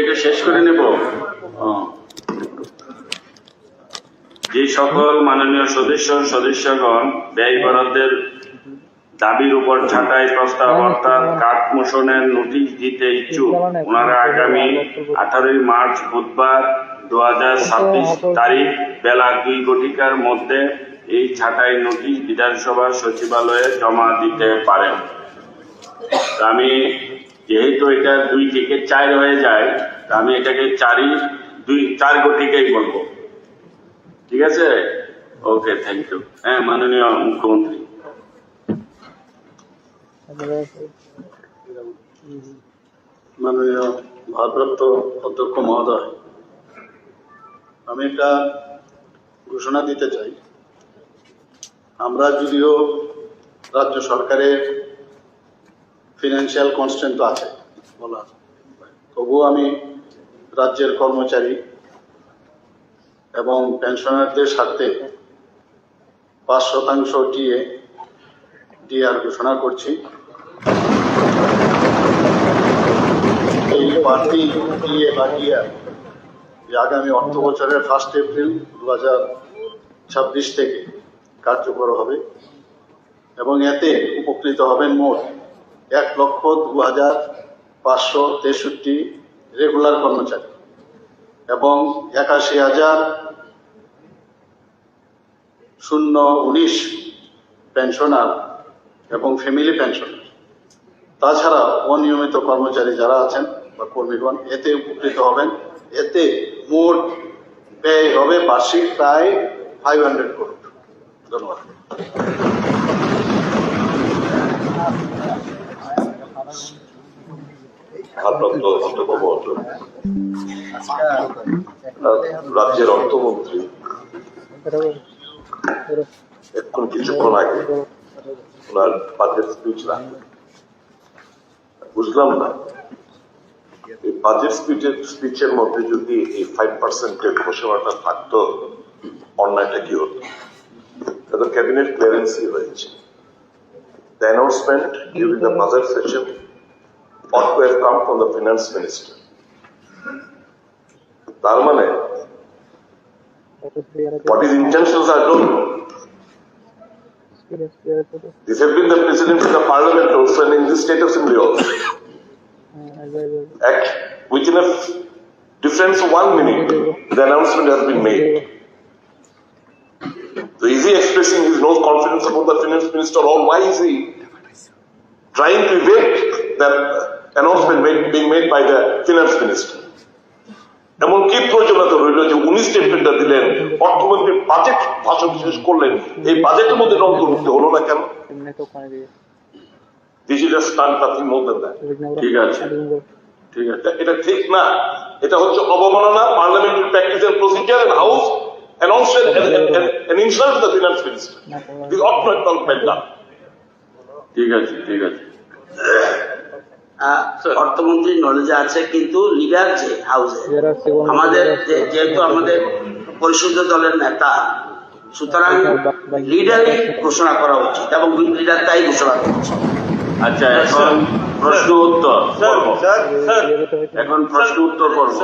এটা শেষ করে নেব। যে সকল মাননীয় সদস্যগণ ব্যয় বরাদ্দের দাবির উপর ছাঁটাই প্রস্তাব অর্থাৎ কাট মোশনের নোটিশ দিতে ইচ্ছুক, ওনারা আগামী 18 মার্চ বুধবার 2026 তারিখ বেলা 2 ঘটিকার মধ্যে এই ছাঁটাই নোটিশ বিধানসভা সচিবালয়ে জমা দিতে পারেন। আমি যেহেতু এটা 2 থেকে 4 হয়ে যায়, আমি এটাকে 4 ঘটিকাই বলবো। ঠিক আছে, ওকে, থ্যাংক ইউ। হ্যাঁ, মাননীয় মুখ্যমন্ত্রী। মাননীয় ভারপ্রাপ্ত অধ্যক্ষ মহোদয়, আমি একটা ঘোষণা দিতে চাই। আমরা যদিও রাজ্য সরকারের ফিনান্সিয়াল কনস্ট্রেন্ট তো আছে বলা, তবুও আমি রাজ্যের কর্মচারী এবং পেনশনারদের স্বার্থে 5% ডিআর ঘোষণা করছি। এই বাড়তি ডিএ বা ডিআর আগামী অর্থ বছরের 1 এপ্রিল 2026 থেকে কার্যকর হবে এবং এতে উপকৃত হবেন মোট 1,02,563 রেগুলার কর্মচারী এবং 81,019 পেনশনার এবং ফ্যামিলি পেনশনার। তাছাড়া অনিয়মিত কর্মচারী যারা আছেন বা কর্মীগণ এতে উপকৃত হবেন। এতে মোট ব্যয় হবে বার্ষিক প্রায় 500 করোড়। ধন্যবাদ। রাজ্যের অর্থমন্ত্রী এখন কিছুক্ষণ আগে ওনার বাজেট স্পিচ রাখলেন। বুঝলাম না, এই বাজেট স্পিচের মধ্যে যদি এই 5% ঘোষণাটা থাকতো, অন্যায়টা কি হতো? তো ক্যাবিনেট ক্লিয়ারেন্সই হয়েছে। The announcement during the budget session ought to have come from the finance minister. তার মানে what his intentions are don't know. This has been the precedent in the parliament also and in the state assembly also. Act within a difference of 1 minute, the announcement has been made. So is he expressing his no confidence about the finance minister, or why is he trying to evade that announcement being made by the finance minister? এমন কি প্রয়োজনীয়তা রইল যে উনি স্টেটমেন্টটা দিলেন, অর্থমন্ত্রী budget ভাষণ শেষ করলেন, এই বাজেটের মধ্যে অন্তর্ভুক্ত হলো না কেন? This is just nothing more than that. ঠিক আছে, ঠিক আছে, এটা ঠিক না। এটা হচ্ছে অবমাননা, parliamentary practice and procedure and house announcement and insult to the finance minister. This ought not to be done. ঠিক আছে, ঠিক আছে। অর্থমন্ত্রী নলেজে আছে, কিন্তু লিডার যে হাউসে আমাদের যেহেতু আমাদের পরিষদ দলের নেতা, সুতরাং লিডারই ঘোষণা করা উচিত এবং লিডার তাই ঘোষণা করছে। আচ্ছা, এখন প্রশ্ন উত্তর করবো। এখন প্রশ্ন উত্তর করবো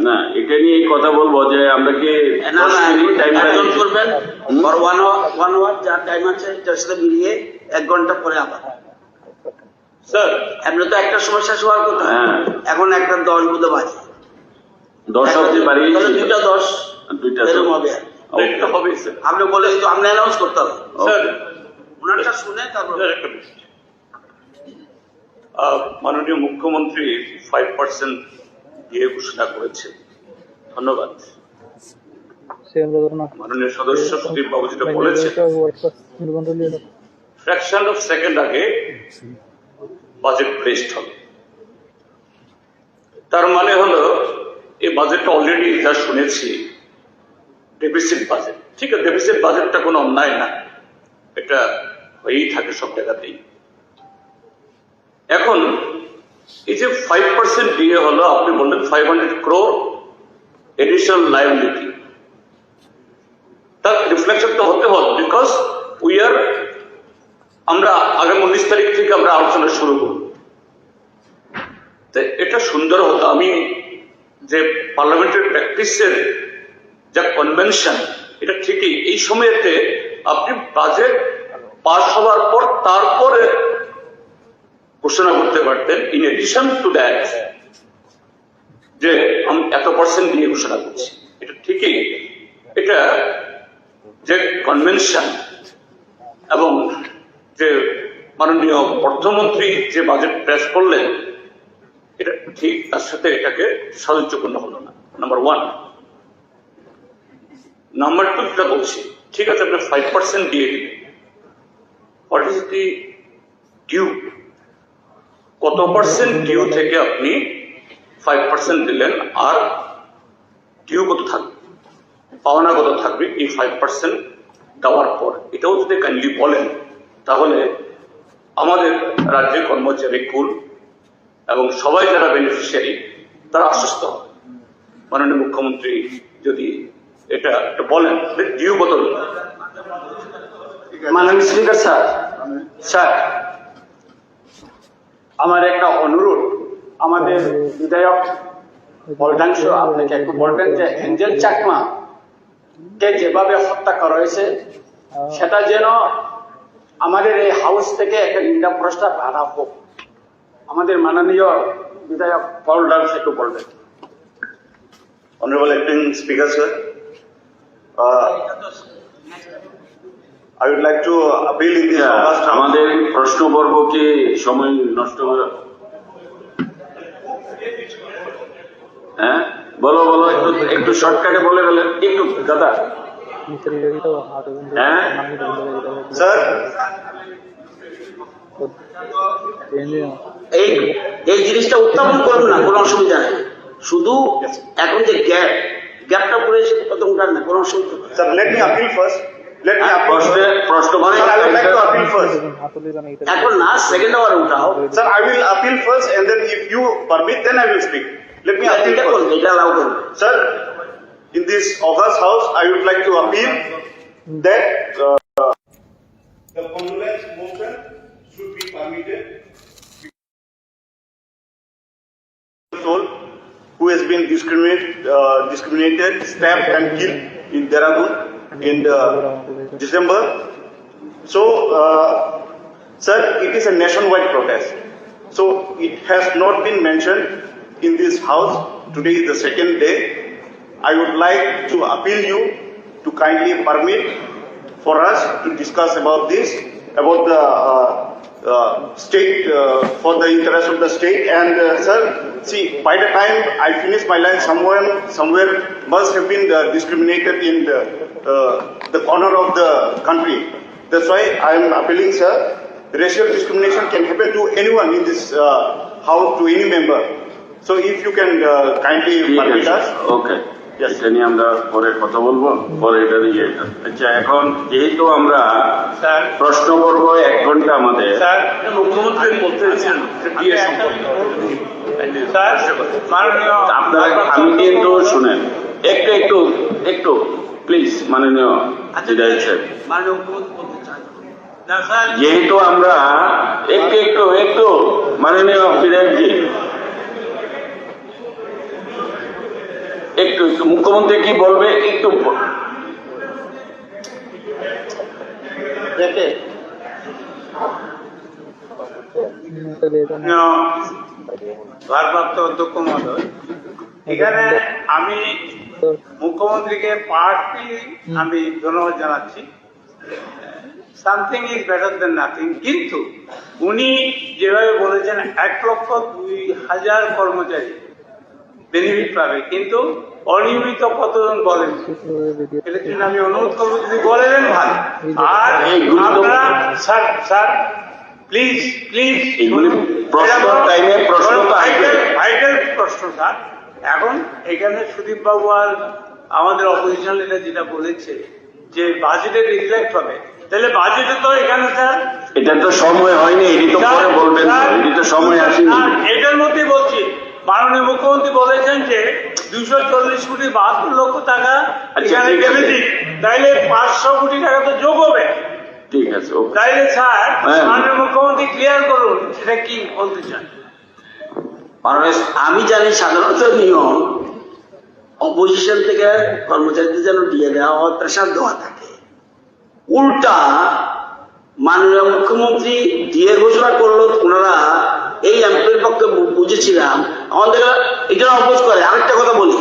না, এটা নিয়ে কথা বলবো যে আমরা কি টাইম করবেন 1 আওয়ার যা টাইম আছে এটার সাথে মিলিয়ে 1 ঘন্টা পরে আবার। স্যার এমনি তো একটা সময় শেষ হওয়ার কথা, এখন 1:10 বুধ বাজে, 10 অবধি বাড়িয়ে 2:10 এরকম হবে। আপনি বলে কিন্তু আমরা অ্যানাউন্স করতে হবে, ওনারটা শুনে তারপর। মাননীয় মুখ্যমন্ত্রী 5% দিয়ে ঘোষণা করেছে, ধন্যবাদ। মাননীয় সদস্য সচিব বাবু যেটা বলেছে, ফ্র্যাকশন অফ সেকেন্ড আগে বাজেট প্লেসড হবে। তার মানে হলো এই বাজেটটা অলরেডি যা শুনেছি ডেফিসিট বাজেট। ঠিক আছে, ডেফিসিট বাজেটটা কোনো অন্যায় না, এটা হয়েই থাকে সব জায়গাতেই। এখন এই যে 5% দিয়ে হলো, আপনি বললেন 500 crore এডিশনাল লায়াবিলিটি, তার রিফ্লেকশন তো হতে হবে, বিকজ আমরা আগামী 19 তারিখ থেকে আমরা আলোচনা শুরু করব। তো এটা সুন্দর হতো। আমি যে পার্লামেন্টের প্র্যাকটিসের যা কনভেনশন, এটা ঠিকই এই সময়তে আপনি বাজেট পাস হওয়ার পর তারপরে ঘোষণা করতে পারতেন, ইন এডিশন টু দ্যাট, যে আমি এত % দিয়ে ঘোষণা করছি। এটা ঠিকই, এটা যে কনভেনশন এবং যে মাননীয় অর্থমন্ত্রী যে বাজেট পেশ করলেন, এটা ঠিক, তার সাথে এটাকে সাহায্যপূর্ণ হলো না, নাম্বার 1। নাম্বার 2 যেটা বলছি, ঠিক আছে আপনি 5% দিয়ে দিলেন, হোয়াট ইজ দি ডিউ? কত % ডিউ থেকে আপনি 5% দিলেন, আর ডিউ কত থাকবে, পাওনা কত থাকবে এই 5% দেওয়ার পর? এটাও যদি কাইন্ডলি বলেন, তাহলে আমাদের রাজ্যের কর্মচারী কুল এবং সবাই যারা বেনিফিশিয়ারি তারা আশ্বস্ত হবে। মাননীয় মুখ্যমন্ত্রী যদি এটা একটু বলেন, ডিউ কত? মাননীয় স্পিকার স্যার, আমার একটা অনুরোধ, আমাদের বিধায়ক বলটাংশ আপনাকে একটু বলবেন যে এঞ্জেল চাকমা কে যেভাবে হত্যা করা হয়েছে, সেটা যেন আমাদের এই হাউস থেকে একটা নিন্দা প্রস্তাব আনা হোক। আমাদের মাননীয় বিধায়ক বলটাংশ একটু বলবেন। Honorable Acting Speaker, sir, I would like to appeal in this August. আমাদের প্রশ্ন পর্ব কি সময় নষ্ট করে? হ্যাঁ, বলো বলো, একটু একটু শর্টকাটে বলে গেলেন একটু দাদা। হ্যাঁ Sir, এই এই জিনিসটা উত্থাপন করুন না, কোনো অসুবিধা নেই। শুধু এখন যে গ্যাপটা পড়ে এসে কত উঠান না, কোনো অসুবিধা নেই। sir, let me appeal first. Let me appeal. প্রশ্ন Sir, I would like to appeal first. এখন না, সেকেন্ড আওয়ার উঠাও। Sir, I will appeal first, and then if you permit, then I will speak. Let me appeal এটা first. করবে, এটা allow করবে। Sir, in this August House, I would like to appeal that the condolence motion should be permitted. Soul who has been discriminated, stabbed and killed in Dehradun in December. So, sir, it is a nationwide protest. So it has not been mentioned in this house. Today is the second day. I would like to appeal you to kindly permit for us to discuss about this, about the state, for the interest of the state. And sir, see, by the time I finish my line, somewhere must have been discriminated in the corner of the country. That's why I am appealing, sir. Racial discrimination can happen to anyone in this house, to any member. So if you can kindly permit us. ওকে, এটা নিয়ে আমরা পরে কথা বলবো, পরে এটা দিয়ে। আচ্ছা, এখন যেহেতু আমরা প্রশ্ন পর্ব 1 ঘন্টা আমাদের, মুখ্যমন্ত্রী বলতে চাইছেন ডিএ সম্পর্কে। আপনারা আমি কিন্তু শুনেন একটু একটু একটু প্লিজ, মাননীয় বিধায়ক সাহেব, মাননীয় মুখ্যমন্ত্রী বলতে চান। যেহেতু আমরা একটু একটু একটু মাননীয় বিধায়কজি, একটু একটু মুখ্যমন্ত্রী কি বলবে একটু দেখে ভারপ্রাপ্ত অধ্যক্ষ মহোদয়, এখানে আমি মুখ্যমন্ত্রীকে পার্সোনালি আমি ধন্যবাদ জানাচ্ছি। Something is better then nothing. কিন্তু উনি যেভাবে বলেছেন 1,02,000 কর্মচারী বেনিফিট পাবে, কিন্তু অনিয়মিত কতজন বলেন, এটার জন্য আমি অনুরোধ করবো যদি বলে দেন ভালো। আর আপনারা স্যার প্লিজ এগুলি প্রশ্ন টাইমে প্রশ্ন তো আসবে। ভাইটাল প্রশ্ন স্যার। এখন এখানে সুদীপ বাবু আর আমাদের অপোজিশন লিডার যেটা বলেছে যে বাজেটে রিফ্লেক্ট হবে, তাহলে বাজেটে তো এখানে স্যার এটা তো সময় হয়নি, এটি তো পরে বলবেন, এটি তো সময় আসেনি। এটার মধ্যেই বলছি, মাননীয় মুখ্যমন্ত্রী বলেছেন যে 240,72,00,000 টাকা এখানে ডেবিট, তাইলে 500 কোটি টাকা তো যোগ হবে। ঠিক আছে, ওকে। তাইলে স্যার হ্যাঁ। মাননীয় মুখ্যমন্ত্রী ক্লিয়ার করুন সেটা কি বলতে চান। আমি জানি সাধারণত নিয়ম অপোজিশন থেকে কর্মচারীদের যেন দিয়ে দেওয়া হয়, প্রেশার দেওয়া থাকে। উল্টা মাননীয় মুখ্যমন্ত্রী দিয়ে ঘোষণা করলো, ওনারা এই এমপির পক্ষে বুঝেছিলাম আমাদের এটা অপোজ করে। আরেকটা কথা বলি,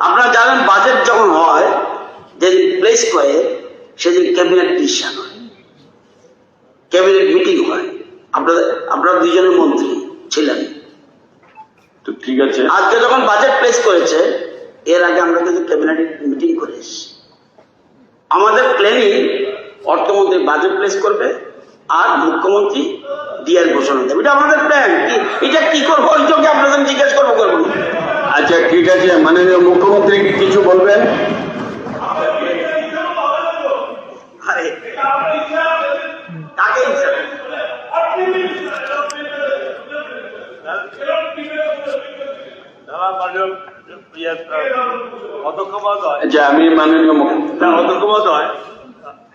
আপনারা জানেন বাজেট যখন হয়, যেদিন প্লেস করে সেদিন ক্যাবিনেট ডিসিশন হয়, ক্যাবিনেট মিটিং হয়। আপনারা দুইজনের মন্ত্রী ছিলেন। তো ঠিক আছে, আজকে যখন বাজেট প্লেস করেছে, এর আগে আমরা কিন্তু ক্যাবিনেট মিটিং করে এসেছি। আমাদের প্ল্যানিং অর্থমন্ত্রী বাজেট প্লেস করবে আর মুখ্যমন্ত্রী ডিআর ঘোষণা দেবে, এটা আমাদের প্ল্যান। এটা কি করবো ওই যোগে আপনাদের জিজ্ঞেস করবো করবো। আচ্ছা ঠিক আছে, মাননীয় মুখ্যমন্ত্রী কিছু বলবেন? আরে কাকে হিসাবে আচ্ছা আমি মাননীয়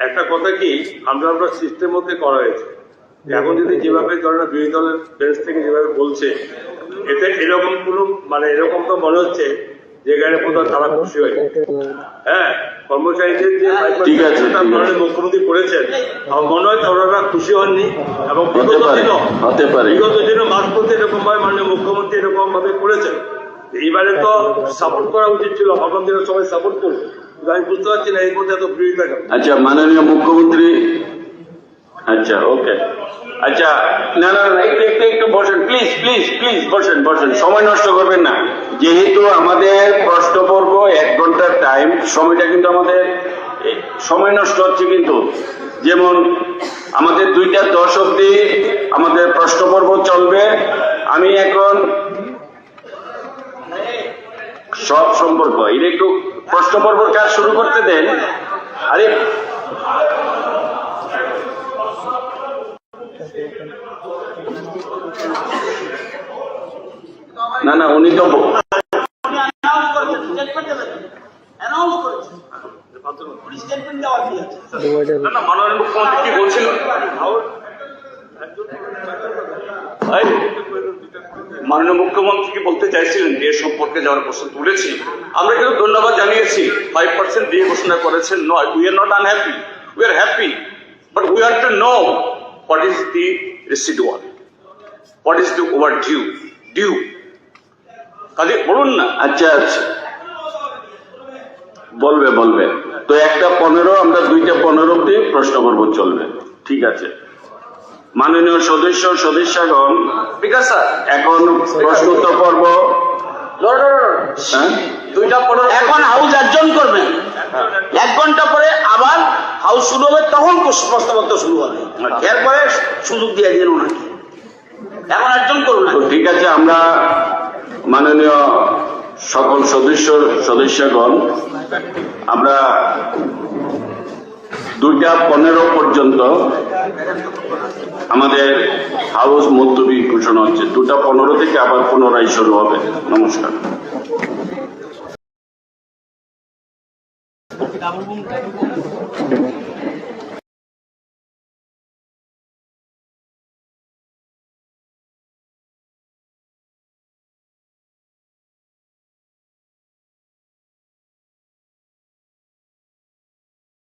একটা কথা কি, আমরা সিস্টেম মধ্যে করা হয়েছে। এখন যদি যেভাবে ধরেন বিরোধী দলের বেঞ্চ থেকে যেভাবে বলছে, এতে এরকম কোনো এরকম তো মনে হচ্ছে যে এখানে কোথাও তারা খুশি হয়নি। হ্যাঁ, কর্মচারীদের যে ঠিক আছে, মাননীয় মুখ্যমন্ত্রী করেছেন, আমার মনে হয় ওনারা খুশি হননি। এবং বিগত দিনও মাঝপথে এরকম ভাবে মাননীয় মুখ্যমন্ত্রী এরকম ভাবে করেছেন। এইবারে তো সাপোর্ট করা উচিত ছিল, ভাবলাম যে সবাই সাপোর্ট করবে, আমি বুঝতে পারছি না এর মধ্যে এত বিরোধিতা কেন। আচ্ছা মাননীয় মুখ্যমন্ত্রী, আচ্ছা ওকে, আচ্ছা না না একটু বসেন প্লিজ প্লিজ প্লিজ, বসেন, সময় নষ্ট করবেন না। যেহেতু আমাদের প্রশ্ন পর্ব 1 ঘন্টার টাইম, সময়টা কিন্তু আমাদের সময় নষ্ট হচ্ছে। কিন্তু যেমন আমাদের 2:10 অব্দি আমাদের প্রশ্ন পর্ব চলবে। আমি এখন সব সম্পর্ক এটা একটু প্রশ্ন পর্ব কাজ শুরু করতে দেন। আরে না না, উনি তো মাননীয় মুখ্যমন্ত্রী কি বলছিলেন? মাননীয় মুখ্যমন্ত্রী কি বলতে চাইছিলেন যে সম্পর্কে যাওয়ার প্রশ্ন তুলেছি, আমরা কিন্তু ধন্যবাদ জানিয়েছি। 5% দিয়ে ঘোষণা করেছেন নয়, we are not unhappy, we are happy, but we have to know what is the residual, what is the overdue. কাজে বলুন না। আচ্ছা বলবে তো 1:15 আমরা 2:15 অব্দি প্রশ্ন পর্ব চলবে। ঠিক আছে মাননীয় সদস্যগণ, এখন প্রশ্নোত্তর পর্ব। হ্যাঁ, 2:15 এখন হাউস অ্যাডজন করবেন। 1 ঘন্টা পরে আবার হাউস শুরু হবে, তখন প্রশ্নোত্তর শুরু হবে। এরপরে সুযোগ দিয়ে দিন ওনাকে, এখন অ্যাডজন করুন। তো ঠিক আছে, আমরা মাননীয় সকল সদস্যগণ আমরা 2:15 পর্যন্ত আমাদের হাউস মুলতবি ঘোষণা হচ্ছে। 2:15 থেকে আবার পুনরায় শুরু হবে। নমস্কার।